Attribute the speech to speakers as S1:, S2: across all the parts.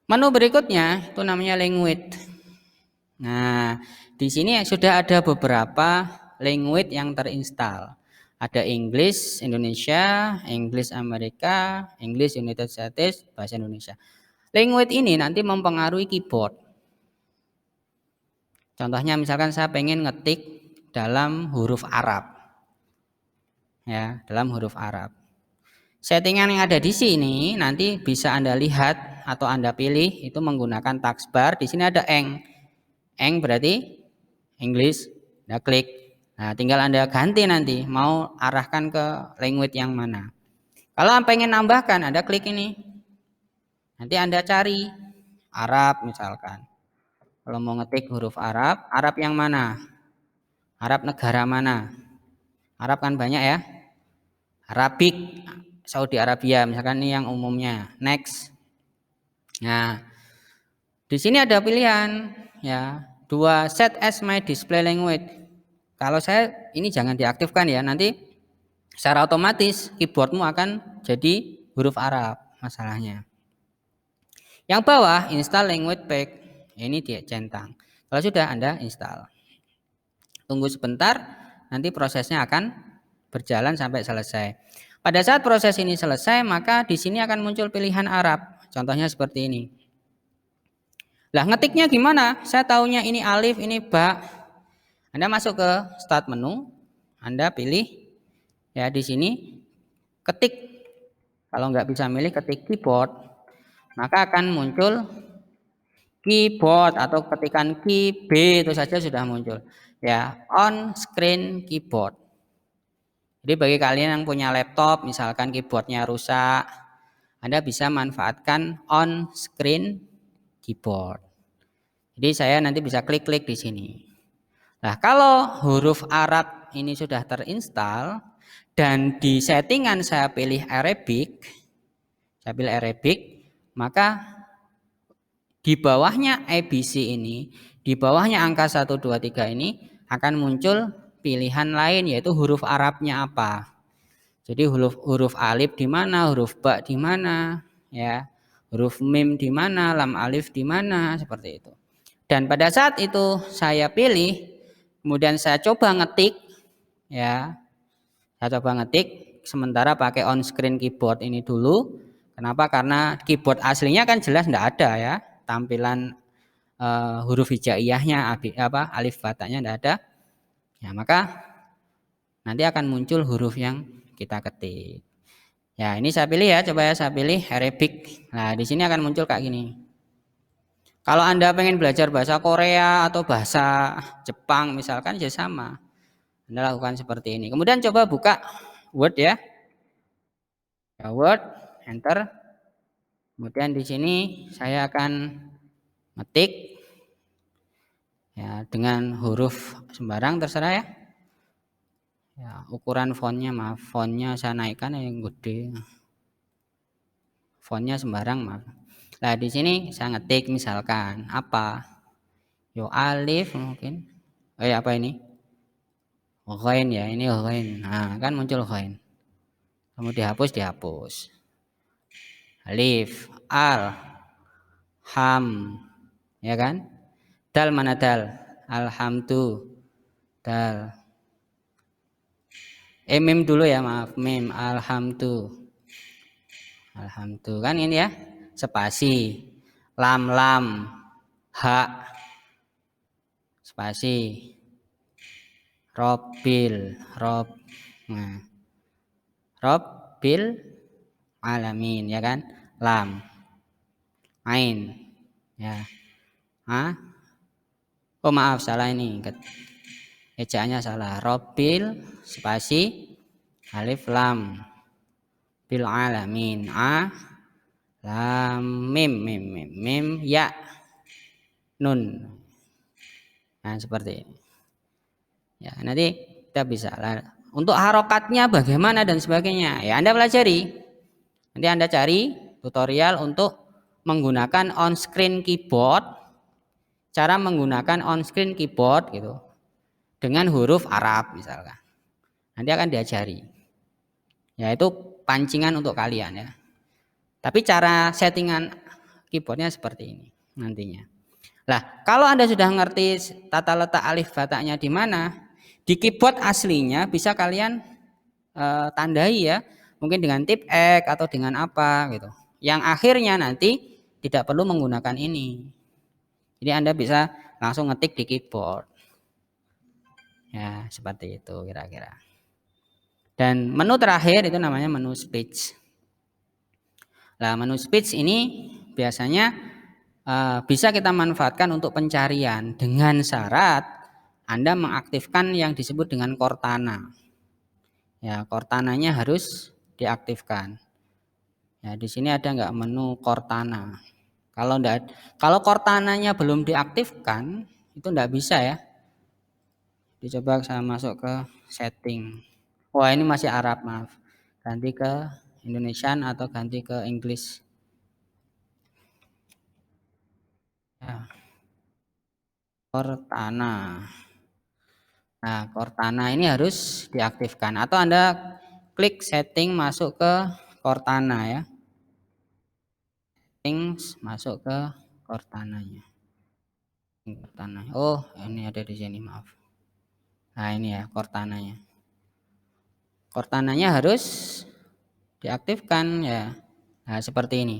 S1: Menu berikutnya itu namanya language. Nah, di sini sudah ada beberapa language yang terinstal. Ada English Indonesia, English Amerika, English United States, bahasa Indonesia. Language ini nanti mempengaruhi keyboard. Contohnya misalkan saya pengen ngetik dalam huruf Arab. Ya, dalam huruf Arab. Settingan yang ada di sini nanti bisa Anda lihat atau Anda pilih itu menggunakan taskbar. Di sini ada eng. Eng berarti English. Anda klik. Nah, tinggal Anda ganti nanti mau arahkan ke language yang mana. Kalau pengen nambahkan, Anda klik ini. Nanti Anda cari Arab misalkan. Kalau mau ngetik huruf Arab, Arab yang mana? Arab negara mana? Arab kan banyak ya. Arabik, Saudi Arabia misalkan ini yang umumnya. Next. Nah, di sini ada pilihan ya, dua set as my display language. Kalau saya ini jangan diaktifkan ya, nanti secara otomatis keyboardmu akan jadi huruf Arab masalahnya. Yang bawah install language pack. Ini dia centang. Kalau sudah Anda install. Tunggu sebentar, nanti prosesnya akan berjalan sampai selesai. Pada saat proses ini selesai, maka di sini akan muncul pilihan Arab. Contohnya seperti ini. Lah ngetiknya gimana? Saya taunya ini alif, ini ba. Anda masuk ke start menu, Anda pilih ya di sini ketik. Kalau nggak bisa milih ketik keyboard, maka akan muncul keyboard atau ketikan key B itu saja sudah muncul. Ya, on screen keyboard. Jadi bagi kalian yang punya laptop, misalkan keyboardnya rusak, Anda bisa manfaatkan on screen keyboard. Jadi saya nanti bisa klik-klik di sini. Nah, kalau huruf Arab ini sudah terinstall dan di settingan saya pilih Arabic, maka di bawahnya ABC ini, di bawahnya angka 1, 2, 3 ini akan muncul pilihan lain yaitu huruf Arabnya apa. Jadi huruf alif di mana, huruf ba di mana, ya. Huruf mim di mana, lam alif di mana, seperti itu. Dan pada saat itu saya pilih, kemudian saya coba ngetik, ya. Saya coba ngetik sementara pakai on screen keyboard ini dulu. Kenapa? Karena keyboard aslinya kan jelas enggak ada ya. Tampilan huruf hijaiyahnya alif batanya enggak ada. Ya, maka nanti akan muncul huruf yang kita ketik. Ya, ini saya pilih ya, coba ya saya pilih Arabic. Nah, di sini akan muncul kayak gini. Kalau Anda pengen belajar bahasa Korea atau bahasa Jepang misalkan ya sama. Anda lakukan seperti ini. Kemudian coba buka Word ya. Ya, Word, enter. Kemudian di sini saya akan ngetik ya dengan huruf sembarang terserah ya. Ya, ukuran fontnya maaf, fontnya saya naikkan yang gede. Fontnya sembarang maaf. Nah, di sini saya ngetik misalkan apa? Yo alif mungkin. Apa ini? Ghain ya, ini ghain. Nah, kan muncul ghain. Kamu dihapus. Alif, al, ham, ya kan? Dal mana dal? Alhamdu, dal. Mim dulu ya, maaf, mim, alhamdu. Alhamdu kan ini ya, spasi. Lam, ha, spasi. Robbil, nah, Robbil alamin ya kan? Lam, ain, ya. Oh maaf salah ini, ejaannya salah. Robbil spasi alif lam bil alamin lam mim ya nun. Nah seperti ini. Ya nanti kita bisa untuk harokatnya bagaimana dan sebagainya. Ya Anda pelajari. Nanti Anda cari tutorial untuk menggunakan on screen keyboard. Cara menggunakan on screen keyboard gitu dengan huruf Arab misalkan. Nanti akan diajari. Ya itu pancingan untuk kalian ya. Tapi cara settingan keyboardnya seperti ini nantinya. Lah, kalau Anda sudah ngerti tata letak alif bataknya di mana, di keyboard aslinya bisa kalian tandai ya, mungkin dengan tip X atau dengan apa gitu. Yang akhirnya nanti tidak perlu menggunakan ini. Jadi Anda bisa langsung ngetik di keyboard. Ya, seperti itu kira-kira. Dan menu terakhir itu namanya menu speech. Nah, menu speech ini biasanya bisa kita manfaatkan untuk pencarian dengan syarat Anda mengaktifkan yang disebut dengan Cortana. Ya, Cortananya harus diaktifkan. Ya, di sini ada nggak menu Cortana? Kalau Cortananya belum diaktifkan, itu nggak bisa ya. Dicoba saya masuk ke setting. Wah, ini masih Arab, maaf. Ganti ke Indonesian atau ganti ke English. Ya, Cortana. Nah, Cortana ini harus diaktifkan atau Anda klik setting masuk ke Cortana ya. Settings masuk ke Cortananya. Cortana. Oh, ini ada di sini, maaf. Nah, ini ya Cortananya. Cortananya harus diaktifkan ya. Nah, seperti ini.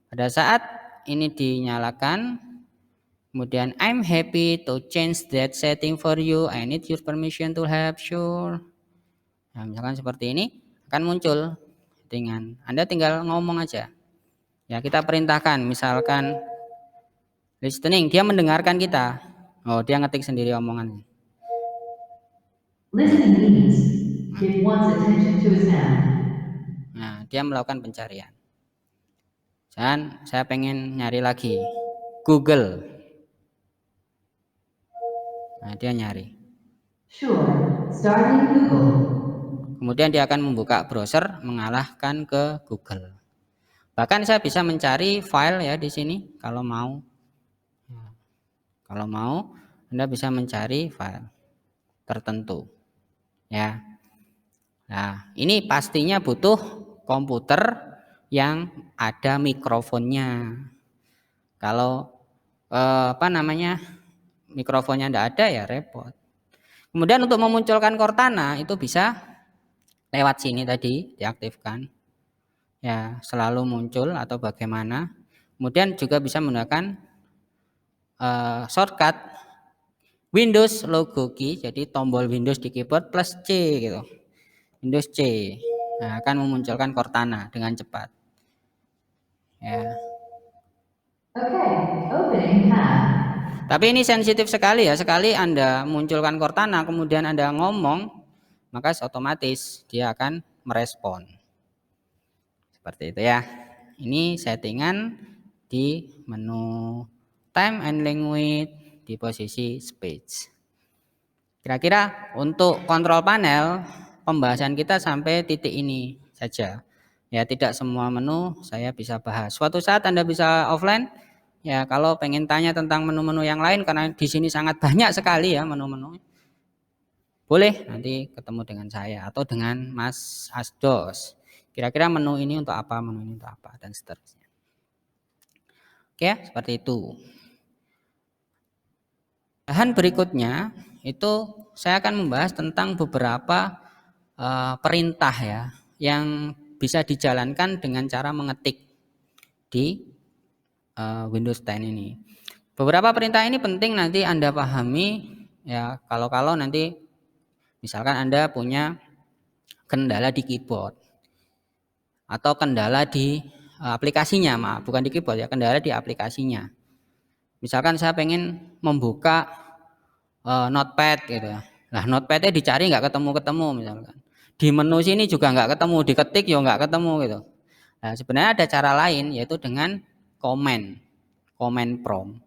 S1: Pada saat ini dinyalakan, kemudian I'm happy to change that setting for you. I need your permission to have sure. Nah, misalkan seperti ini akan muncul dengan Anda tinggal ngomong aja. Ya, kita perintahkan misalkan listening, dia mendengarkan kita. Oh, dia ngetik sendiri omongannya.
S2: Listening means give one's attention to a sound.
S1: Nah, dia melakukan pencarian. Dan saya pengen nyari lagi Google. Nah, dia nyari.
S2: Sure, starting Google.
S1: Kemudian dia akan membuka browser mengalahkan ke Google. Bahkan saya bisa mencari file ya di sini kalau mau. Kalau mau, Anda bisa mencari file tertentu. Ya. Nah, ini pastinya butuh komputer yang ada mikrofonnya. Kalau mikrofonnya tidak ada ya repot. Kemudian untuk memunculkan Cortana itu bisa lewat sini tadi diaktifkan. Ya, selalu muncul atau bagaimana. Kemudian juga bisa menggunakan shortcut Windows logo key, jadi tombol Windows di keyboard plus C gitu. Windows C. Nah, akan memunculkan Cortana dengan cepat. Ya.
S2: Okay, opening tab.
S1: Tapi ini sensitif sekali ya. Sekali Anda munculkan Cortana kemudian Anda ngomong, maka otomatis dia akan merespon. Seperti itu ya. Ini settingan di menu time and language di posisi speech. Kira-kira untuk kontrol panel pembahasan kita sampai titik ini saja. Ya, tidak semua menu saya bisa bahas. Suatu saat Anda bisa offline ya, kalau pengen tanya tentang menu-menu yang lain karena di sini sangat banyak sekali ya menu-menu. Boleh nanti ketemu dengan saya atau dengan Mas Asdos. Kira-kira menu ini untuk apa, menu ini untuk apa, dan seterusnya. Oke, seperti itu. Bahan berikutnya itu saya akan membahas tentang beberapa perintah ya yang bisa dijalankan dengan cara mengetik di Windows 10 ini. Beberapa perintah ini penting nanti Anda pahami ya, kalau nanti misalkan Anda punya kendala di keyboard atau kendala di aplikasinya, maaf, bukan di keyboard ya, kendala di aplikasinya. Misalkan saya pengen membuka notepad gitu ya. Nah, notepadnya dicari nggak ketemu-ketemu misalkan. Di menu sini juga nggak ketemu, diketik ya nggak ketemu gitu. Nah, sebenarnya ada cara lain yaitu dengan command prompt.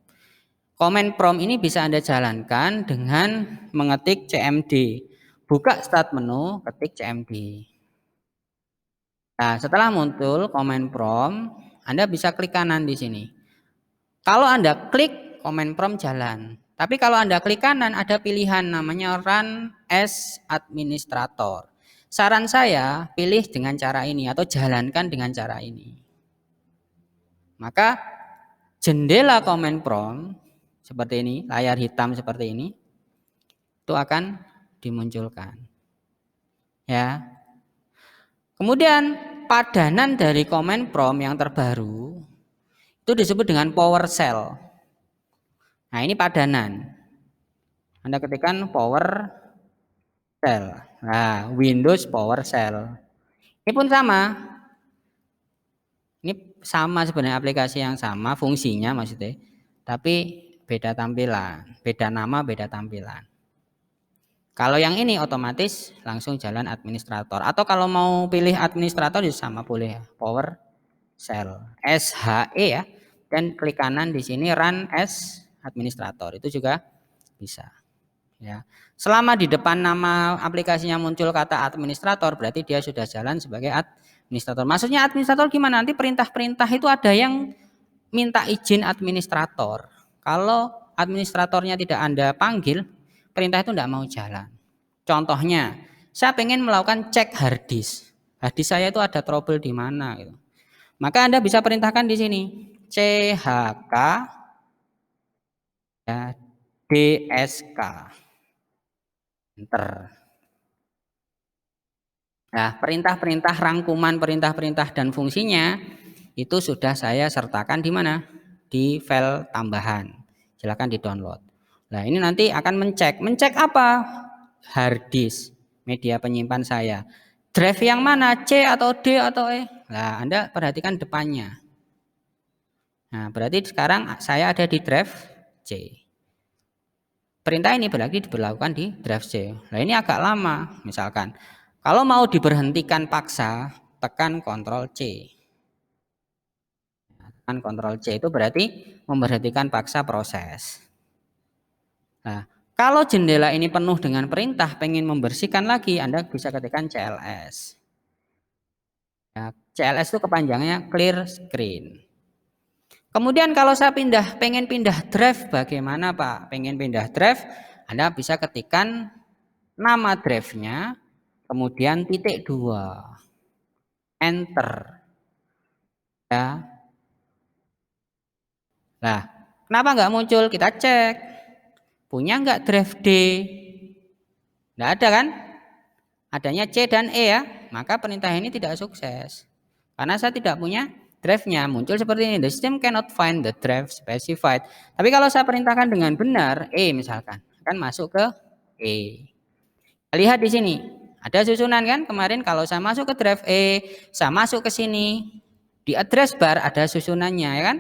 S1: Command prompt ini bisa Anda jalankan dengan mengetik CMD. Buka start menu, ketik CMD. Nah, setelah muncul command prompt, Anda bisa klik kanan di sini. Kalau Anda klik command prompt jalan. Tapi kalau Anda klik kanan ada pilihan namanya run as administrator. Saran saya pilih dengan cara ini atau jalankan dengan cara ini. Maka jendela command prompt seperti ini, layar hitam seperti ini, itu akan dimunculkan. Ya. Kemudian padanan dari command prompt yang terbaru itu disebut dengan PowerShell. Nah, ini padanan. Anda ketikkan PowerShell. Nah, Windows PowerShell. Ini pun sama. Ini sama sebenarnya, aplikasi yang sama, fungsinya maksudnya, tapi beda tampilan, beda nama, beda tampilan. Kalau yang ini otomatis langsung jalan administrator. Atau kalau mau pilih administrator juga sama boleh, PowerShell, SHE ya. Dan klik kanan di sini Run as Administrator, itu juga bisa. Ya. Selama di depan nama aplikasinya muncul kata administrator, berarti dia sudah jalan sebagai administrator. Maksudnya administrator gimana? Nanti perintah-perintah itu ada yang minta izin administrator. Kalau administratornya tidak Anda panggil, perintah itu tidak mau jalan. Contohnya, saya pengen melakukan cek hard disk. Hard disk saya itu ada trouble di mana gitu. Maka Anda bisa perintahkan di sini CHK ya, DSK. Enter. Nah, perintah-perintah, rangkuman perintah-perintah dan fungsinya itu sudah saya sertakan di mana? Di file tambahan. Silakan di-download. Nah, ini nanti akan mencek apa? Hard disk, media penyimpan saya. Drive yang mana? C atau D atau E? Nah, Anda perhatikan depannya. Nah, berarti sekarang saya ada di drive C. Perintah ini berarti diberlakukan di drive C. Nah, ini agak lama. Misalkan, kalau mau diberhentikan paksa, tekan Ctrl C. Tekan Ctrl C itu berarti memberhentikan paksa proses. Nah, kalau jendela ini penuh dengan perintah, pengen membersihkan lagi, Anda bisa ketikkan CLS. Ya, CLS itu kepanjangannya clear screen. Kemudian kalau saya pengen pindah drive, bagaimana Pak? Pengen pindah drive, Anda bisa ketikkan nama drive-nya, kemudian titik 2, enter. Ya. Nah, kenapa nggak muncul? Kita cek. Punya nggak drive D? Nggak ada kan? Adanya C dan E ya, maka perintah ini tidak sukses. Karena saya tidak punya drive-nya, muncul seperti ini, the system cannot find the drive specified. Tapi kalau saya perintahkan dengan benar, E misalkan, akan masuk ke E. Lihat di sini, ada susunan kan, kemarin kalau saya masuk ke drive E, saya masuk ke sini, di address bar ada susunannya ya kan.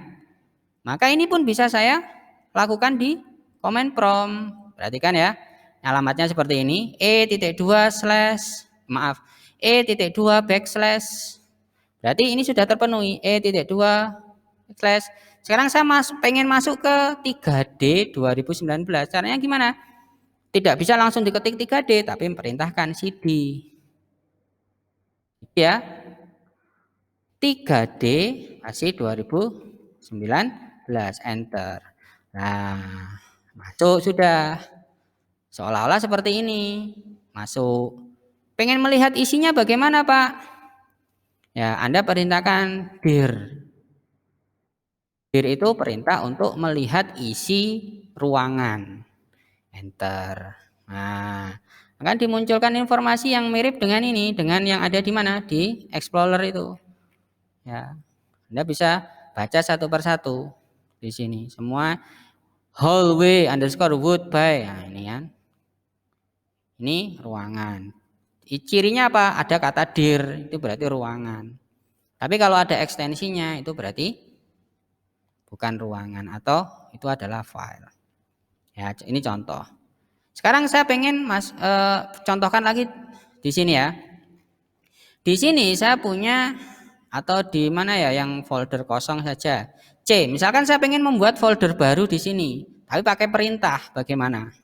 S1: Maka ini pun bisa saya lakukan di command prompt. Perhatikan ya, alamatnya seperti ini, E.2 slash, maaf, E.2 backslash. Berarti ini sudah terpenuhi, E.2 slash. Sekarang saya pengen masuk ke 3D 2019. Caranya gimana? Tidak bisa langsung diketik 3D, tapi perintahkan CD. Ya, 3D masih 2019, enter. Nah, masuk sudah. Seolah-olah seperti ini. Masuk. Pengen melihat isinya bagaimana Pak? Ya, Anda perintahkan dir. Dir itu perintah untuk melihat isi ruangan. Enter. Nah, akan dimunculkan informasi yang mirip dengan ini, dengan yang ada di mana? Di Explorer itu. Ya, Anda bisa baca satu persatu di sini. Semua hallway underscore wood by. Nah, ini kan. Ini ruangan. Cirinya apa? Ada kata dir, itu berarti ruangan. Tapi kalau ada ekstensinya itu berarti bukan ruangan atau itu adalah file. Ya, ini contoh. Sekarang saya pengen contohkan lagi di sini ya. Di sini saya punya atau di mana ya yang folder kosong saja. C, misalkan saya pengen membuat folder baru di sini, tapi pakai perintah, bagaimana?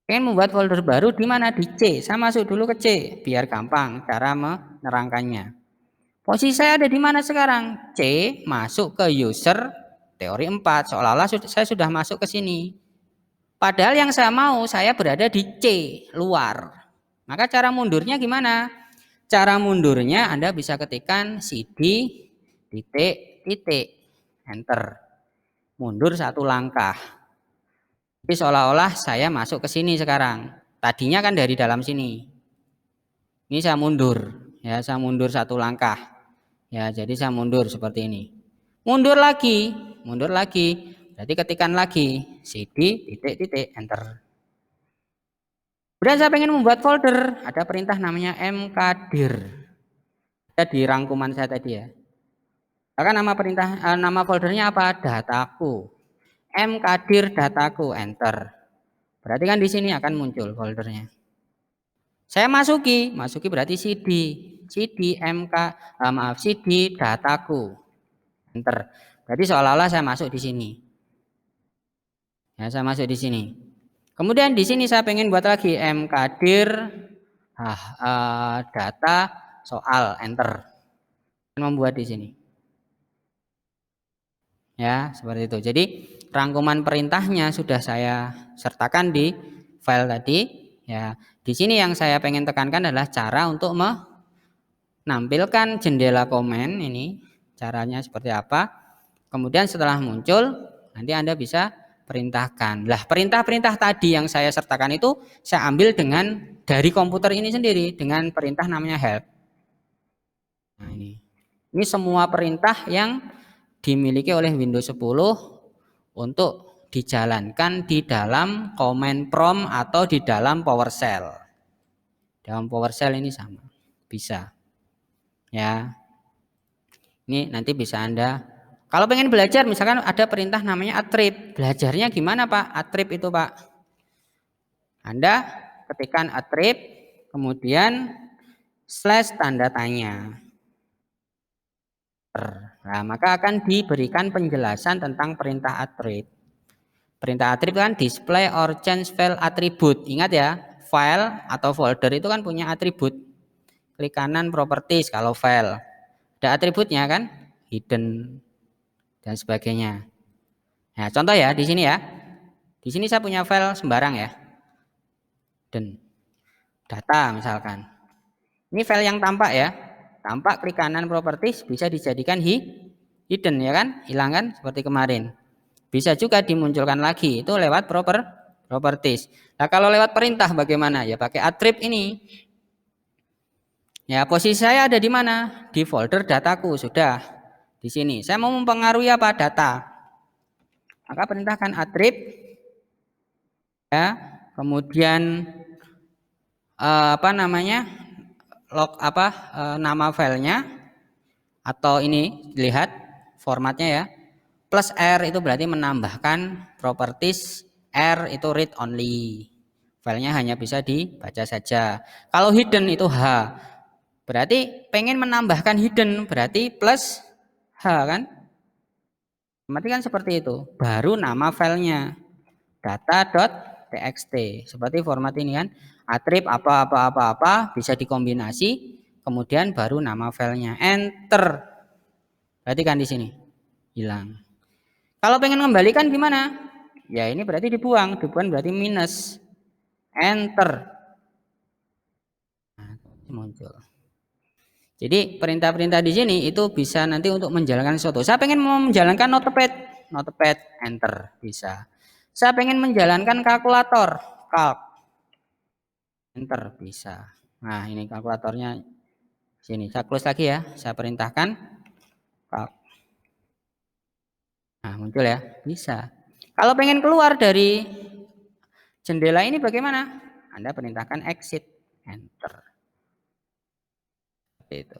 S1: Pengen membuat folder baru di mana? Di C. Saya masuk dulu ke C biar gampang cara menerangkannya. Posisi saya ada di mana sekarang? C, masuk ke user teori 4. Seolah-olah saya sudah masuk ke sini. Padahal yang saya mau, saya berada di C, luar. Maka cara mundurnya gimana? Cara mundurnya Anda bisa ketikkan CD titik titik, enter. Mundur 1 langkah. Jadi seolah-olah saya masuk ke sini sekarang. Tadinya kan dari dalam sini. Ini saya mundur, ya, saya mundur 1 langkah. Ya, jadi saya mundur seperti ini. Mundur lagi. Berarti ketikkan lagi cd titik titik enter. Kemudian saya pengen membuat folder, ada perintah namanya mkdir. Ada di rangkuman saya tadi ya. Maka nama foldernya apa? Dataku. Mkdir dataku, enter. Berarti kan di sini akan muncul foldernya. Saya masuki berarti cd dataku, enter. Berarti seolah-olah saya masuk di sini. Ya, saya masuk di sini. Kemudian di sini saya pengen buat lagi mkdir data soal, enter. Membuat di sini. Ya, seperti itu. Jadi rangkuman perintahnya sudah saya sertakan di file tadi. Ya, di sini yang saya pengen tekankan adalah cara untuk menampilkan jendela komen ini. Caranya seperti apa? Kemudian setelah muncul, nanti Anda bisa perintahkan. Lah, perintah-perintah tadi yang saya sertakan itu saya ambil dari komputer ini sendiri dengan perintah namanya help. Nah, ini semua perintah yang dimiliki oleh Windows 10 untuk dijalankan di dalam command prompt atau di dalam PowerShell. Dalam PowerShell ini sama, bisa. Ya. Ini nanti bisa Anda, kalau pengen belajar misalkan ada perintah namanya attrib. Belajarnya gimana Pak? Attrib itu Pak. Anda ketikkan attrib, kemudian slash tanda tanya. Nah, maka akan diberikan penjelasan tentang perintah attrib. Perintah attrib kan display or change file attribute. Ingat ya, file atau folder itu kan punya atribut. Klik kanan properties kalau file. Ada atributnya kan, hidden dan sebagainya. Nah, contoh ya di sini ya. Di sini saya punya file sembarang ya. Dan data misalkan. Ini file yang tampak ya. Tampak, klik kanan properties, bisa dijadikan hidden ya kan, hilang kan seperti kemarin. Bisa juga dimunculkan lagi, itu lewat properties. Nah, kalau lewat perintah bagaimana? Ya pakai attrib ini. Ya, posisi saya ada di mana? Di folder dataku, sudah di sini. Saya mau mempengaruhi apa? Data. Maka perintahkan attrib ya, kemudian nama filenya, atau ini lihat formatnya ya, plus R itu berarti menambahkan properties, R itu read only, filenya hanya bisa dibaca saja. Kalau hidden itu H, berarti pengen menambahkan hidden berarti plus H kan, berarti kan seperti itu, baru nama filenya data.txt seperti format ini kan, attrib apa bisa dikombinasi, kemudian baru nama filenya, enter. Berarti kan di sini hilang. Kalau pengen kembalikan gimana? Ya ini berarti dibuang berarti minus, enter. Nah, muncul. Jadi perintah-perintah di sini itu bisa nanti untuk menjalankan sesuatu. Saya pengen mau menjalankan notepad, enter, bisa. Saya pengen menjalankan kalkulator, kalk, enter, bisa. Nah ini kalkulatornya sini. Saya close lagi ya. Saya perintahkan kalk. Nah muncul ya, bisa. Kalau pengen keluar dari jendela ini bagaimana? Anda perintahkan exit, enter. Seperti itu.